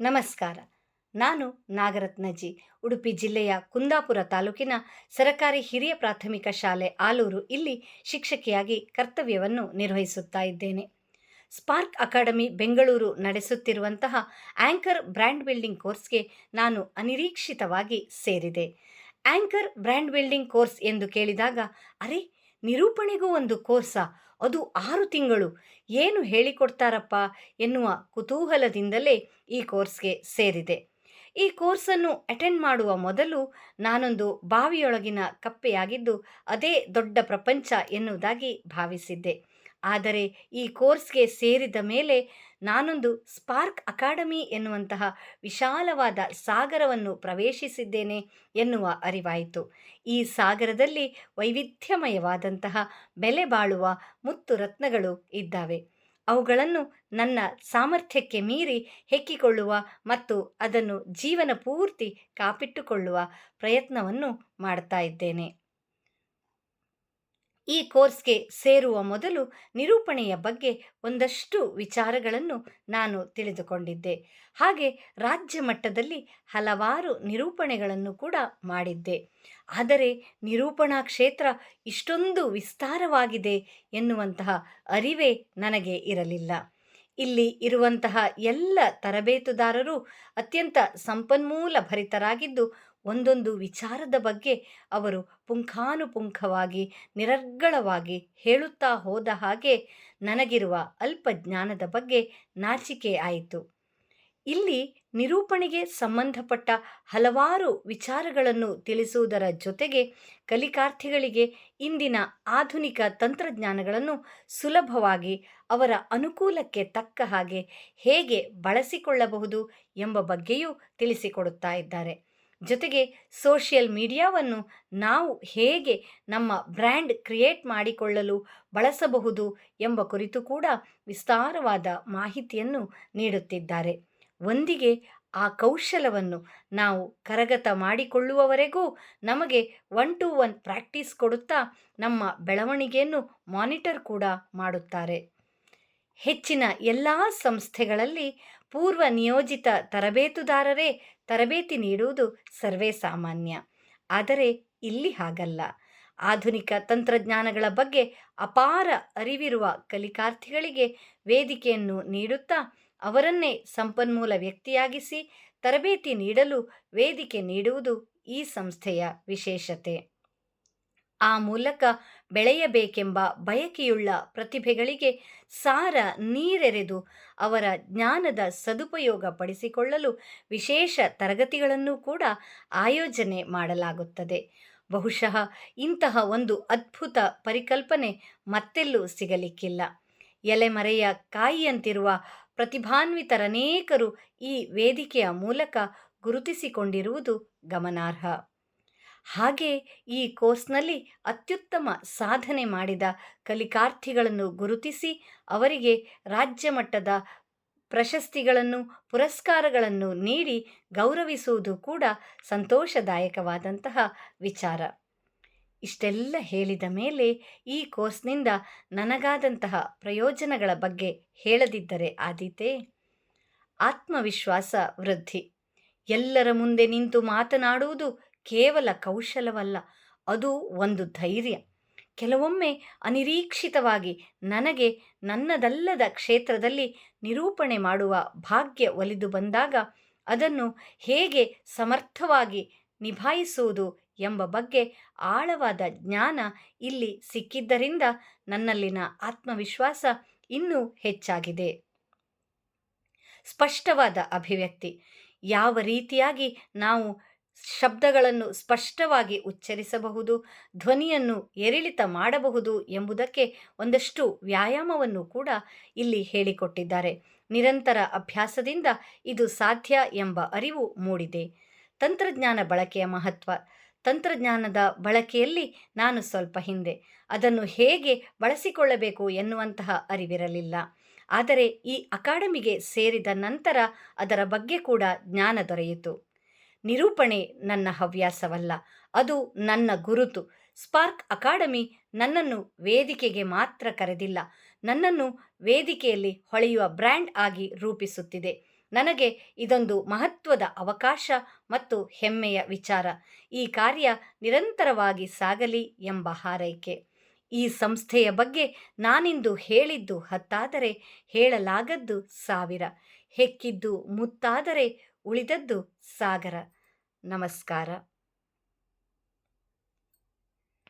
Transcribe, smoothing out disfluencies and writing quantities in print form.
ನಮಸ್ಕಾರ. ನಾನು ನಾಗರತ್ನ ಜಿ. ಉಡುಪಿ ಜಿಲ್ಲೆಯ ಕುಂದಾಪುರ ತಾಲೂಕಿನ ಸರಕಾರಿ ಹಿರಿಯ ಪ್ರಾಥಮಿಕ ಶಾಲೆ ಆಲೂರು ಇಲ್ಲಿ ಶಿಕ್ಷಕಿಯಾಗಿ ಕರ್ತವ್ಯವನ್ನು ನಿರ್ವಹಿಸುತ್ತಾ ಇದ್ದೇನೆ. ಸ್ಪಾರ್ಕ್ ಅಕಾಡೆಮಿ ಬೆಂಗಳೂರು ನಡೆಸುತ್ತಿರುವಂತಹ ಆಂಕರ್ ಬ್ರ್ಯಾಂಡ್ ಬಿಲ್ಡಿಂಗ್ ಕೋರ್ಸ್ಗೆ ನಾನು ಅನಿರೀಕ್ಷಿತವಾಗಿ ಸೇರಿದೆ. ಆಂಕರ್ ಬ್ರ್ಯಾಂಡ್ ಬಿಲ್ಡಿಂಗ್ ಕೋರ್ಸ್ ಎಂದು ಕೇಳಿದಾಗ, ಅರೆ, ನಿರೂಪಣೆಗೂ ಒಂದು ಕೋರ್ಸಾ? ಅದು 6 ತಿಂಗಳು, ಏನು ಹೇಳಿಕೊಡ್ತಾರಪ್ಪ ಎನ್ನುವ ಕುತೂಹಲದಿಂದಲೇ ಈ ಕೋರ್ಸ್ಗೆ ಸೇರಿದೆ. ಈ ಕೋರ್ಸನ್ನು ಅಟೆಂಡ್ ಮಾಡುವ ಮೊದಲು ನಾನೊಂದು ಬಾವಿಯೊಳಗಿನ ಕಪ್ಪೆಯಾಗಿದ್ದು ಅದೇ ದೊಡ್ಡ ಪ್ರಪಂಚ ಎನ್ನುವುದಾಗಿ ಭಾವಿಸಿದ್ದೆ. ಆದರೆ ಈ ಕೋರ್ಸ್ಗೆ ಸೇರಿದ ಮೇಲೆ ನಾನೊಂದು ಸ್ಪಾರ್ಕ್ ಅಕಾಡೆಮಿ ಎನ್ನುವಂತಹ ವಿಶಾಲವಾದ ಸಾಗರವನ್ನು ಪ್ರವೇಶಿಸಿದ್ದೇನೆ ಎನ್ನುವ ಅರಿವಾಯಿತು. ಈ ಸಾಗರದಲ್ಲಿ ವೈವಿಧ್ಯಮಯವಾದಂತಹ ಬೆಲೆ ಬಾಳುವ ಮುತ್ತು ರತ್ನಗಳು ಇದ್ದಾವೆ. ಅವುಗಳನ್ನು ನನ್ನ ಸಾಮರ್ಥ್ಯಕ್ಕೆ ಮೀರಿ ಹೆಕ್ಕಿಕೊಳ್ಳುವ ಮತ್ತು ಅದನ್ನು ಜೀವನ ಪೂರ್ತಿ ಕಾಪಿಟ್ಟುಕೊಳ್ಳುವ ಪ್ರಯತ್ನವನ್ನು ಮಾಡ್ತಾ ಇದ್ದೇನೆ. ಈ ಕೋರ್ಸ್ಗೆ ಸೇರುವ ಮೊದಲು ನಿರೂಪಣೆಯ ಬಗ್ಗೆ ಒಂದಷ್ಟು ವಿಚಾರಗಳನ್ನು ನಾನು ತಿಳಿದುಕೊಂಡಿದ್ದೆ. ಹಾಗೆ ರಾಜ್ಯ ಮಟ್ಟದಲ್ಲಿ ಹಲವಾರು ನಿರೂಪಣೆಗಳನ್ನು ಕೂಡ ಮಾಡಿದ್ದೆ. ಆದರೆ ನಿರೂಪಣಾ ಕ್ಷೇತ್ರ ಇಷ್ಟೊಂದು ವಿಸ್ತಾರವಾಗಿದೆ ಎನ್ನುವಂತಹ ಅರಿವೇ ನನಗೆ ಇರಲಿಲ್ಲ. ಇಲ್ಲಿ ಇರುವಂತಹ ಎಲ್ಲ ತರಬೇತುದಾರರು ಅತ್ಯಂತ ಸಂಪನ್ಮೂಲ ಭರಿತರಾಗಿದ್ದು, ಒಂದೊಂದು ವಿಚಾರದ ಬಗ್ಗೆ ಅವರು ಪುಂಖಾನುಪುಂಖವಾಗಿ ನಿರರ್ಗಳವಾಗಿ ಹೇಳುತ್ತಾ ಹೋದ ಹಾಗೆ ನನಗಿರುವ ಅಲ್ಪ ಜ್ಞಾನದ ಬಗ್ಗೆ ನಾಚಿಕೆ ಆಯಿತು. ಇಲ್ಲಿ ನಿರೂಪಣೆಗೆ ಸಂಬಂಧಪಟ್ಟ ಹಲವಾರು ವಿಚಾರಗಳನ್ನು ತಿಳಿಸುವುದರ ಜೊತೆಗೆ ಕಲಿಕಾರ್ಥಿಗಳಿಗೆ ಇಂದಿನ ಆಧುನಿಕ ತಂತ್ರಜ್ಞಾನಗಳನ್ನು ಸುಲಭವಾಗಿ ಅವರ ಅನುಕೂಲಕ್ಕೆ ತಕ್ಕ ಹಾಗೆ ಹೇಗೆ ಬಳಸಿಕೊಳ್ಳಬಹುದು ಎಂಬ ಬಗ್ಗೆಯೂ ತಿಳಿಸಿಕೊಡುತ್ತಾ ಇದ್ದಾರೆ. ಜೊತೆಗೆ ಸೋಷಿಯಲ್ ಮೀಡಿಯಾವನ್ನು ನಾವು ಹೇಗೆ ನಮ್ಮ ಬ್ರ್ಯಾಂಡ್ ಕ್ರಿಯೇಟ್ ಮಾಡಿಕೊಳ್ಳಲು ಬಳಸಬಹುದು ಎಂಬ ಕುರಿತು ಕೂಡ ವಿಸ್ತಾರವಾದ ಮಾಹಿತಿಯನ್ನು ನೀಡುತ್ತಿದ್ದಾರೆ. ಒಂದಿಗೆ ಆ ಕೌಶಲವನ್ನು ನಾವು ಕರಗತ ಮಾಡಿಕೊಳ್ಳುವವರೆಗೂ ನಮಗೆ 1 to 1 ಪ್ರಾಕ್ಟೀಸ್ ಕೊಡುತ್ತಾ ನಮ್ಮ ಬೆಳವಣಿಗೆಯನ್ನು ಮಾನಿಟರ್ ಕೂಡ ಮಾಡುತ್ತಾರೆ. ಹೆಚ್ಚಿನ ಎಲ್ಲ ಸಂಸ್ಥೆಗಳಲ್ಲಿ ಪೂರ್ವ ನಿಯೋಜಿತ ತರಬೇತುದಾರರೇ ತರಬೇತಿ ನೀಡುವುದು ಸರ್ವೇ ಸಾಮಾನ್ಯ. ಆದರೆ ಇಲ್ಲಿ ಹಾಗಲ್ಲ. ಆಧುನಿಕ ತಂತ್ರಜ್ಞಾನಗಳ ಬಗ್ಗೆ ಅಪಾರ ಅರಿವಿರುವ ಕಲಿಕಾರ್ಥಿಗಳಿಗೆ ವೇದಿಕೆಯನ್ನು ನೀಡುತ್ತಾ ಅವರನ್ನೇ ಸಂಪನ್ಮೂಲ ವ್ಯಕ್ತಿಯಾಗಿಸಿ ತರಬೇತಿ ನೀಡಲು ವೇದಿಕೆ ನೀಡುವುದು ಈ ಸಂಸ್ಥೆಯ ವಿಶೇಷತೆ. ಆ ಮೂಲಕ ಬೆಳೆಯಬೇಕೆಂಬ ಬಯಕೆಯುಳ್ಳ ಪ್ರತಿಭೆಗಳಿಗೆ ಸಾರ ನೀರೆರೆದು ಅವರ ಜ್ಞಾನದ ಸದುಪಯೋಗ ಪಡಿಸಿಕೊಳ್ಳಲು ವಿಶೇಷ ತರಗತಿಗಳನ್ನು ಕೂಡ ಆಯೋಜನೆ ಮಾಡಲಾಗುತ್ತದೆ. ಬಹುಶಃ ಇಂತಹ ಒಂದು ಅದ್ಭುತ ಪರಿಕಲ್ಪನೆ ಮತ್ತೆಲ್ಲೂ ಸಿಗಲಿಕ್ಕಿಲ್ಲ. ಎಲೆಮರೆಯ ಕಾಯಿಯಂತಿರುವ ಪ್ರತಿಭಾನ್ವಿತರನೇಕರು ಈ ವೇದಿಕೆಯ ಮೂಲಕ ಗುರುತಿಸಿಕೊಂಡಿರುವುದು ಗಮನಾರ್ಹ. ಹಾಗೆ ಈ ಕೋರ್ಸ್ನಲ್ಲಿ ಅತ್ಯುತ್ತಮ ಸಾಧನೆ ಮಾಡಿದ ಕಲಿಕಾರ್ಥಿಗಳನ್ನು ಗುರುತಿಸಿ ಅವರಿಗೆ ರಾಜ್ಯ ಮಟ್ಟದ ಪ್ರಶಸ್ತಿಗಳನ್ನು ಪುರಸ್ಕಾರಗಳನ್ನು ನೀಡಿ ಗೌರವಿಸುವುದು ಕೂಡ ಸಂತೋಷದಾಯಕವಾದಂತಹ ವಿಚಾರ. ಇಷ್ಟೆಲ್ಲ ಹೇಳಿದ ಮೇಲೆ ಈ ಕೋರ್ಸ್ನಿಂದ ನನಗಾದಂತಹ ಪ್ರಯೋಜನಗಳ ಬಗ್ಗೆ ಹೇಳದಿದ್ದರೆ ಆದೀತೆ? ಆತ್ಮವಿಶ್ವಾಸ ವೃದ್ಧಿ. ಎಲ್ಲರ ಮುಂದೆ ನಿಂತು ಮಾತನಾಡುವುದು ಕೇವಲ ಕೌಶಲವಲ್ಲ, ಅದು ಒಂದು ಧೈರ್ಯ. ಕೆಲವೊಮ್ಮೆ ಅನಿರೀಕ್ಷಿತವಾಗಿ ನನಗೆ ನನ್ನದಲ್ಲದ ಕ್ಷೇತ್ರದಲ್ಲಿ ನಿರೂಪಣೆ ಮಾಡುವ ಭಾಗ್ಯ ಒಲಿದು ಬಂದಾಗ ಅದನ್ನು ಹೇಗೆ ಸಮರ್ಥವಾಗಿ ನಿಭಾಯಿಸುವುದು ಎಂಬ ಬಗ್ಗೆ ಆಳವಾದ ಜ್ಞಾನ ಇಲ್ಲಿ ಸಿಕ್ಕಿದ್ದರಿಂದ ನನ್ನಲ್ಲಿನ ಆತ್ಮವಿಶ್ವಾಸ ಇನ್ನೂ ಹೆಚ್ಚಾಗಿದೆ. ಸ್ಪಷ್ಟವಾದ ಅಭಿವ್ಯಕ್ತಿ. ಯಾವ ರೀತಿಯಾಗಿ ನಾವು ಶಬ್ದಗಳನ್ನು ಸ್ಪಷ್ಟವಾಗಿ ಉಚ್ಚರಿಸಬಹುದು, ಧ್ವನಿಯನ್ನು ಏರಿಳಿತ ಮಾಡಬಹುದು ಎಂಬುದಕ್ಕೆ ಒಂದಷ್ಟು ವ್ಯಾಯಾಮವನ್ನು ಕೂಡ ಇಲ್ಲಿ ಹೇಳಿಕೊಟ್ಟಿದ್ದಾರೆ. ನಿರಂತರ ಅಭ್ಯಾಸದಿಂದ ಇದು ಸಾಧ್ಯ ಎಂಬ ಅರಿವು ಮೂಡಿದೆ. ತಂತ್ರಜ್ಞಾನ ಬಳಕೆಯ ಮಹತ್ವ. ತಂತ್ರಜ್ಞಾನದ ಬಳಕೆಯಲ್ಲಿ ನಾನು ಸ್ವಲ್ಪ ಹಿಂದೆ. ಅದನ್ನು ಹೇಗೆ ಬಳಸಿಕೊಳ್ಳಬೇಕು ಎನ್ನುವಂತಹ ಅರಿವಿರಲಿಲ್ಲ. ಆದರೆ ಈ ಅಕಾಡೆಮಿಗೆ ಸೇರಿದ ನಂತರ ಅದರ ಬಗ್ಗೆ ಕೂಡ ಜ್ಞಾನ ದೊರೆಯಿತು. ನಿರೂಪಣೆ ನನ್ನ ಹವ್ಯಾಸವಲ್ಲ, ಅದು ನನ್ನ ಗುರುತು. ಸ್ಪಾರ್ಕ್ ಅಕಾಡೆಮಿ ನನ್ನನ್ನು ವೇದಿಕೆಗೆ ಮಾತ್ರ ಕರೆದಿಲ್ಲ, ನನ್ನನ್ನು ವೇದಿಕೆಯಲ್ಲಿ ಹೊಳೆಯುವ ಬ್ರ್ಯಾಂಡ್ ಆಗಿ ರೂಪಿಸುತ್ತಿದೆ. ನನಗೆ ಇದೊಂದು ಮಹತ್ವದ ಅವಕಾಶ ಮತ್ತು ಹೆಮ್ಮೆಯ ವಿಚಾರ. ಈ ಕಾರ್ಯ ನಿರಂತರವಾಗಿ ಸಾಗಲಿ ಎಂಬ ಹಾರೈಕೆ. ಈ ಸಂಸ್ಥೆಯ ಬಗ್ಗೆ ನಾನಿಂದು ಹೇಳಿದ್ದು 10 ಹೇಳಲಾಗದ್ದು 1000. ಹೆಕ್ಕಿದ್ದು ಮುತ್ತಾದರೆ ಉಳಿದದ್ದು ಸಾಗರ. ನಮಸ್ಕಾರ.